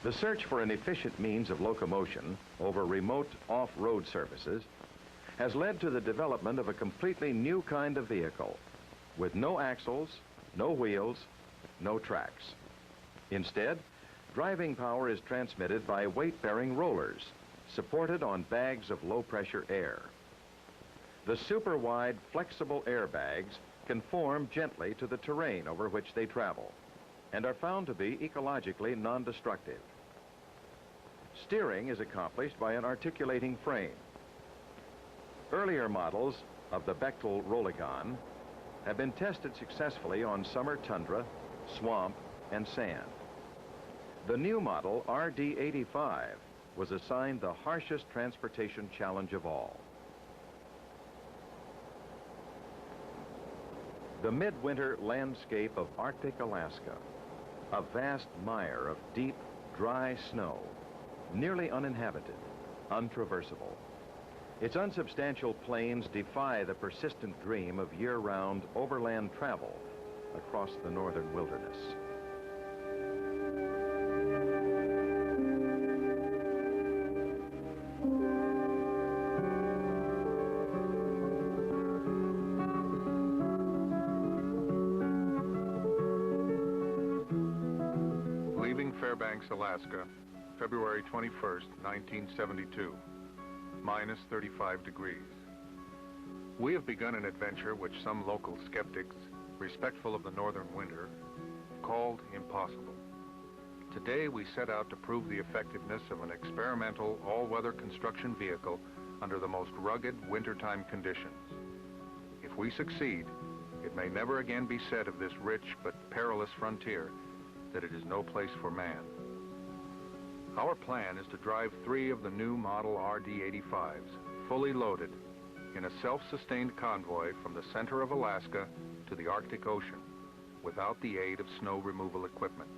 The search for an efficient means of locomotion over remote off-road services has led to the development of a completely new kind of vehicle with no axles, no wheels, no tracks. Instead, driving power is transmitted by weight-bearing rollers supported on bags of low-pressure air. The super-wide flexible airbags conform gently to the terrain over which they travel and are found to be ecologically non-destructive. Steering is accomplished by an articulating frame. Earlier models of the Bechtel Rolligon have been tested successfully on summer tundra, swamp, and sand. The new model RD85 was assigned the harshest transportation challenge of all. The midwinter landscape of Arctic Alaska, a vast mire of deep, dry snow, nearly uninhabited, untraversable. Its unsubstantial plains defy the persistent dream of year-round overland travel across the northern wilderness. Leaving Fairbanks, Alaska, February 21st, 1972, minus 35 degrees. We have begun an adventure which some local skeptics, respectful of the northern winter, called impossible. Today we set out to prove the effectiveness of an experimental all-weather construction vehicle under the most rugged wintertime conditions. If we succeed, it may never again be said of this rich but perilous frontier that it is no place for man. Our plan is to drive 3 of the new model RD85s, fully loaded, in a self-sustained convoy from the center of Alaska to the Arctic Ocean, without the aid of snow removal equipment.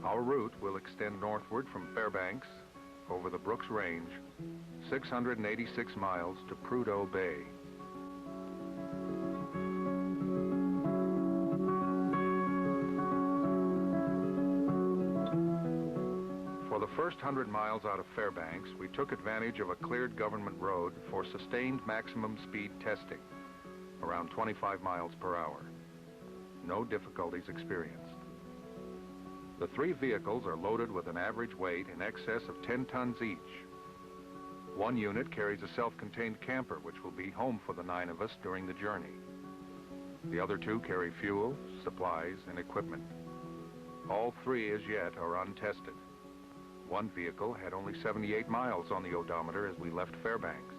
Our route will extend northward from Fairbanks, over the Brooks Range, 686 miles to Prudhoe Bay. For the first 100 miles out of Fairbanks, we took advantage of a cleared government road for sustained maximum speed testing, around 25 miles per hour. No difficulties experienced. The 3 vehicles are loaded with an average weight in excess of 10 tons each. One unit carries a self-contained camper, which will be home for the 9 of us during the journey. The other 2 carry fuel, supplies, and equipment. All 3 as yet are untested. One vehicle had only 78 miles on the odometer as we left Fairbanks.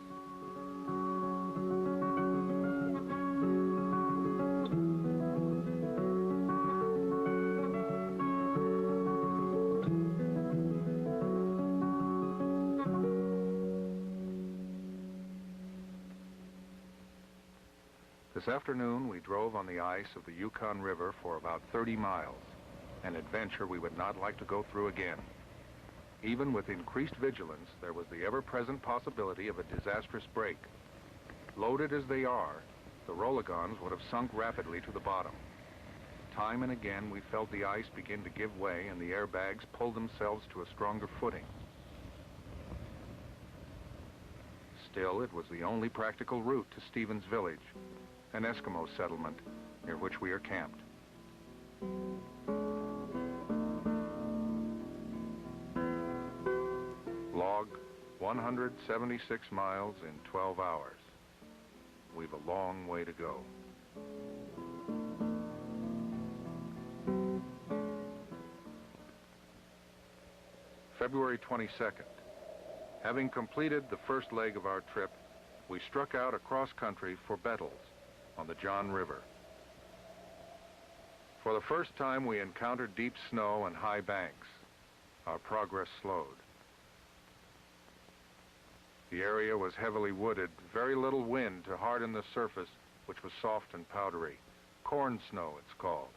This afternoon, we drove on the ice of the Yukon River for about 30 miles, an adventure we would not like to go through again. Even with increased vigilance, there was the ever-present possibility of a disastrous break. Loaded as they are, the Rolligons would have sunk rapidly to the bottom. Time and again, we felt the ice begin to give way and the airbags pull themselves to a stronger footing. Still, it was the only practical route to Stevens Village, an Eskimo settlement near which we are camped. Log 176 miles in 12 hours. We've a long way to go. February 22nd. Having completed the first leg of our trip, we struck out across country for Bettles on the John River. For the first time, we encountered deep snow and high banks. Our progress slowed. The area was heavily wooded, very little wind to harden the surface, which was soft and powdery. Corn snow, it's called,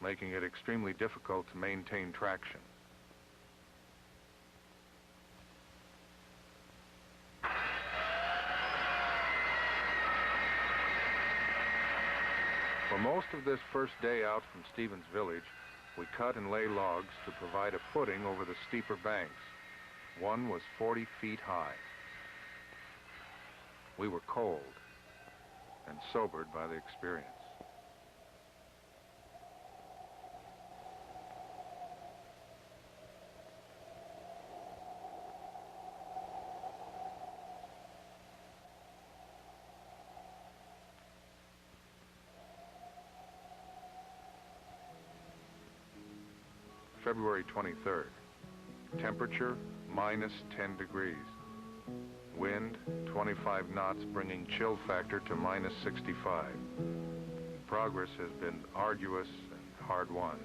making it extremely difficult to maintain traction. For most of this first day out from Stevens Village, We cut and lay logs to provide a footing over the steeper banks. One was 40 feet high. We were cold and sobered by the experience. February 23rd. Temperature minus 10 degrees. Wind 25 knots, bringing chill factor to minus 65. Progress has been arduous and hard-won.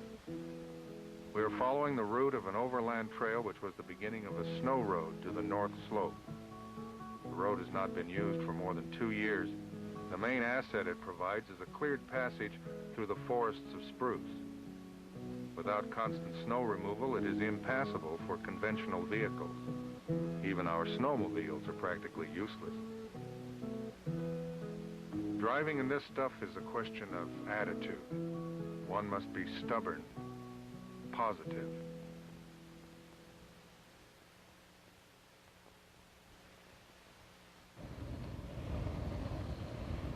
We are following the route of an overland trail which was the beginning of a snow road to the north slope. The road has not been used for more than 2 years. The main asset it provides is a cleared passage through the forests of spruce. Without constant snow removal, it is impassable for conventional vehicles. Even our snowmobiles are practically useless. Driving in this stuff is a question of attitude. One must be stubborn, positive.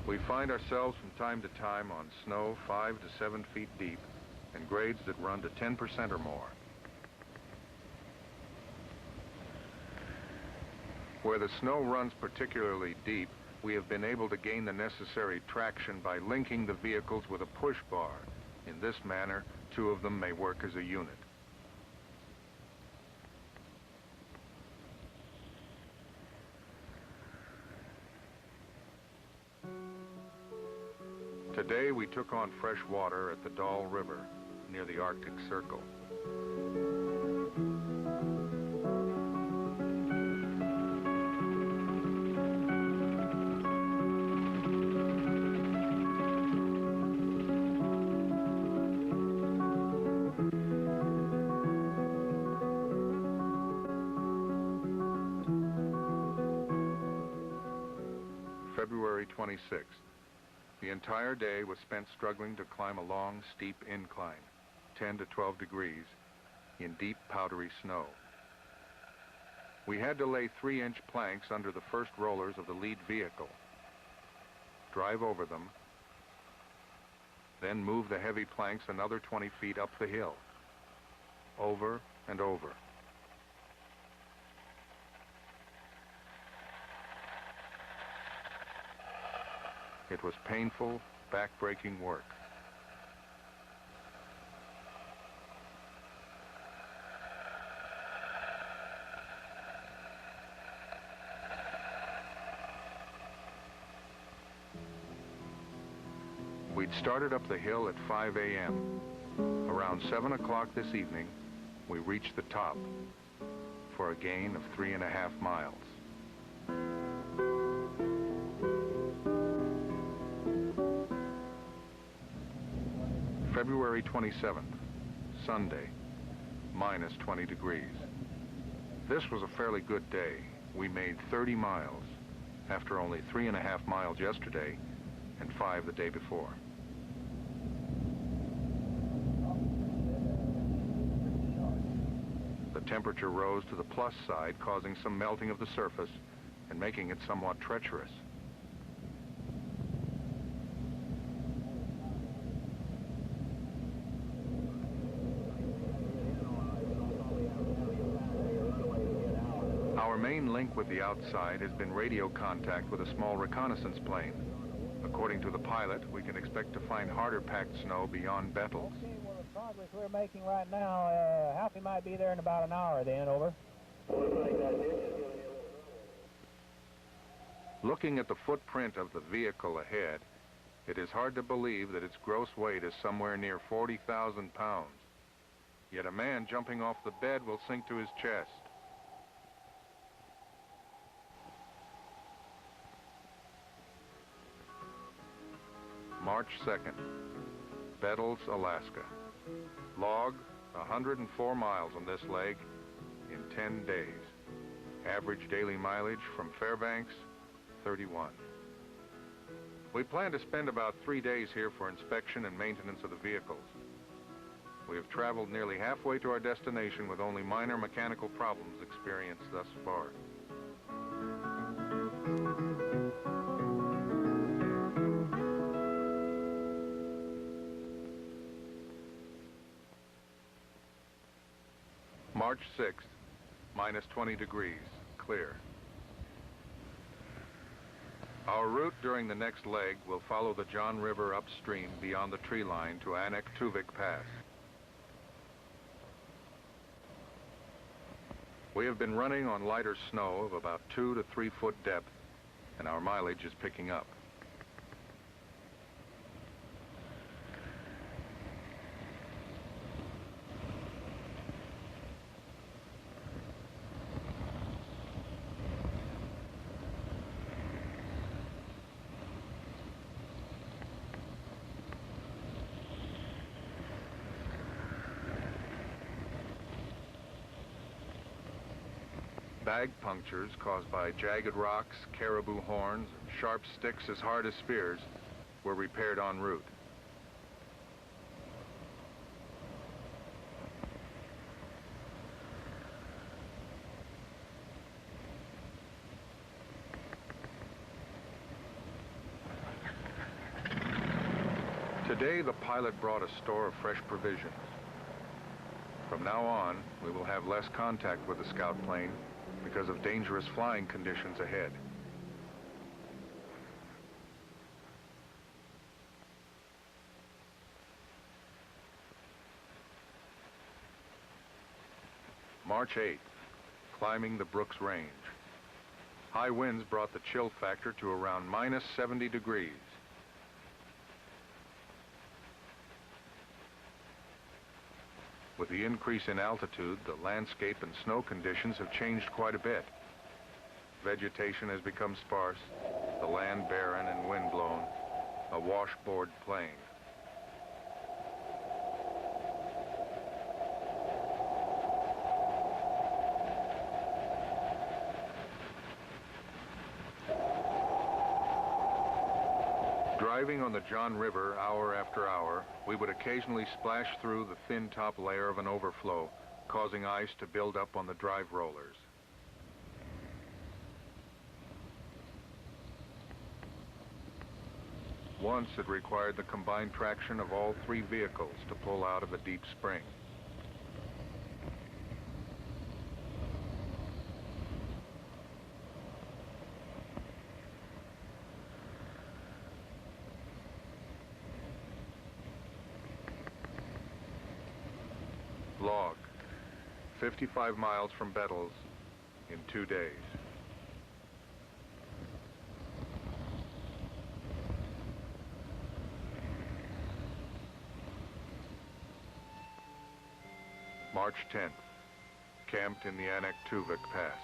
We find ourselves from time to time on snow 5 to 7 feet deep and grades that run to 10% or more. Where the snow runs particularly deep, we have been able to gain the necessary traction by linking the vehicles with a push bar. In this manner, 2 of them may work as a unit. Today we took on fresh water at the Dal River near the Arctic Circle. February 26th. The entire day was spent struggling to climb a long, steep incline, 10 to 12 degrees, in deep, powdery snow. We had to lay 3-inch planks under the first rollers of the lead vehicle, drive over them, then move the heavy planks another 20 feet up the hill, over and over. It was painful, back-breaking work. We'd started up the hill at 5 a.m. Around 7 o'clock this evening, we reached the top for a gain of 3.5 miles. February 27th, Sunday, minus 20 degrees. This was a fairly good day. We made 30 miles after only 3.5 miles yesterday and 5 the day before. The temperature rose to the plus side, causing some melting of the surface and making it somewhat treacherous. Our main link with the outside has been radio contact with a small reconnaissance plane. According to the pilot, we can expect to find harder packed snow beyond Bettles. Okay, well, the progress we're making right now, Halfie might be there in about an hour then, over. Looking at the footprint of the vehicle ahead, it is hard to believe that its gross weight is somewhere near 40,000 pounds. Yet a man jumping off the bed will sink to his chest. March 2nd, Bettles, Alaska. Log 104 miles on this leg in 10 days. Average daily mileage from Fairbanks, 31. We plan to spend about 3 days here for inspection and maintenance of the vehicles. We have traveled nearly halfway to our destination with only minor mechanical problems experienced thus far. March 6th, minus 20 degrees, clear. Our route during the next leg will follow the John River upstream beyond the tree line to Anak-Tuvik Pass. We have been running on lighter snow of about 2 to 3 foot depth, and our mileage is picking up. Bag punctures caused by jagged rocks, caribou horns, and sharp sticks as hard as spears were repaired en route. Today, the pilot brought a store of fresh provisions. From now on, we will have less contact with the scout plane because of dangerous flying conditions ahead. March 8th, climbing the Brooks Range. High winds brought the chill factor to around minus 70 degrees. With the increase in altitude, the landscape and snow conditions have changed quite a bit. Vegetation has become sparse, the land barren and windblown, a washboard plain. Driving on the John River hour after hour, we would occasionally splash through the thin top layer of an overflow, causing ice to build up on the drive rollers. Once it required the combined traction of all 3 vehicles to pull out of a deep spring. Log, 55 miles from Bettles in 2 days. March 10th, camped in the Anak-Tuvik Pass.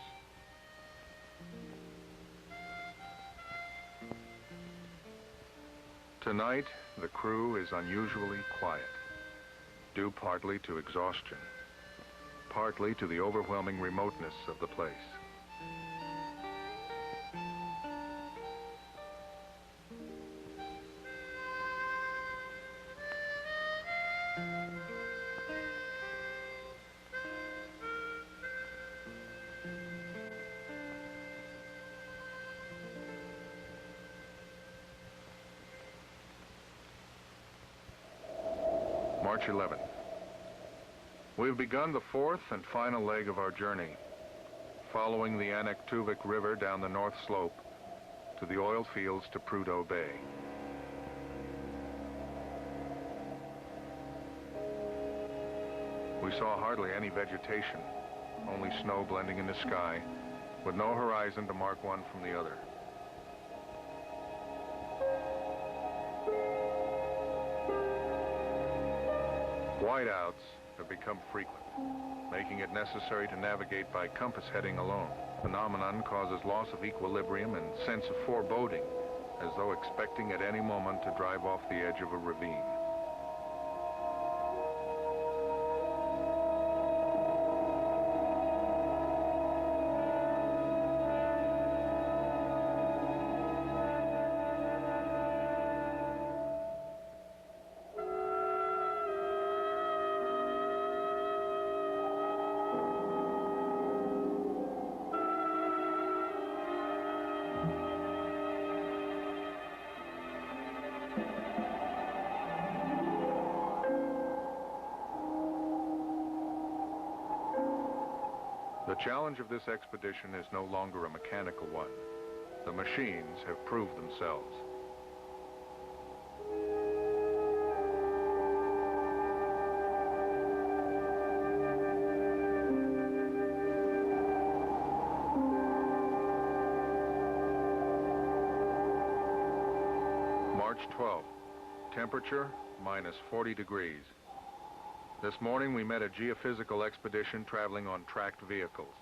Tonight, the crew is unusually quiet, due partly to exhaustion, partly to the overwhelming remoteness of the place. March 11th. We've begun the 4th and final leg of our journey, following the Anak-Tuvik River down the north slope to the oil fields to Prudhoe Bay. We saw hardly any vegetation, only snow blending in the sky, with no horizon to mark one from the other. Whiteouts have become frequent, making it necessary to navigate by compass heading alone. The phenomenon causes loss of equilibrium and sense of foreboding, as though expecting at any moment to drive off the edge of a ravine. The challenge of this expedition is no longer a mechanical one. The machines have proved themselves. March 12th, temperature minus 40 degrees. This morning we met a geophysical expedition traveling on tracked vehicles.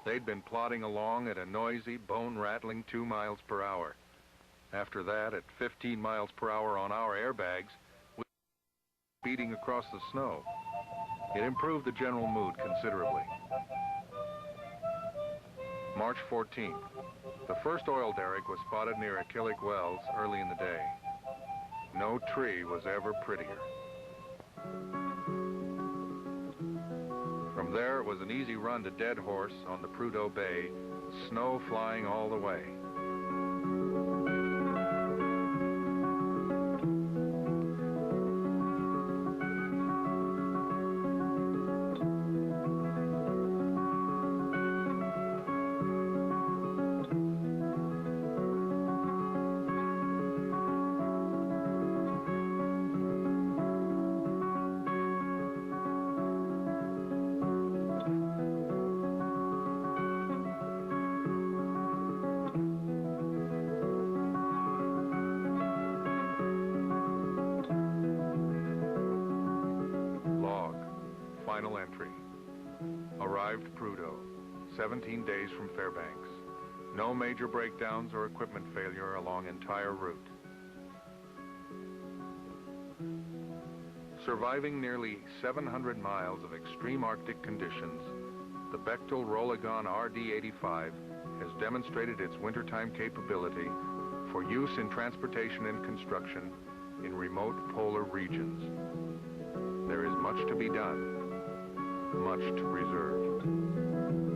They'd been plodding along at a noisy, bone-rattling 2 miles per hour. After that, at 15 miles per hour on our airbags, we were speeding across the snow. It improved the general mood considerably. March 14th. The first oil derrick was spotted near Achillic Wells early in the day. No tree was ever prettier. From there, it was an easy run to Dead Horse on the Prudhoe Bay, snow flying all the way. Final entry. Arrived Prudhoe, 17 days from Fairbanks. No major breakdowns or equipment failure along entire route. Surviving nearly 700 miles of extreme Arctic conditions, the Bechtel Rolligon RD-85 has demonstrated its wintertime capability for use in transportation and construction in remote polar regions. There is much to be done, much to preserve.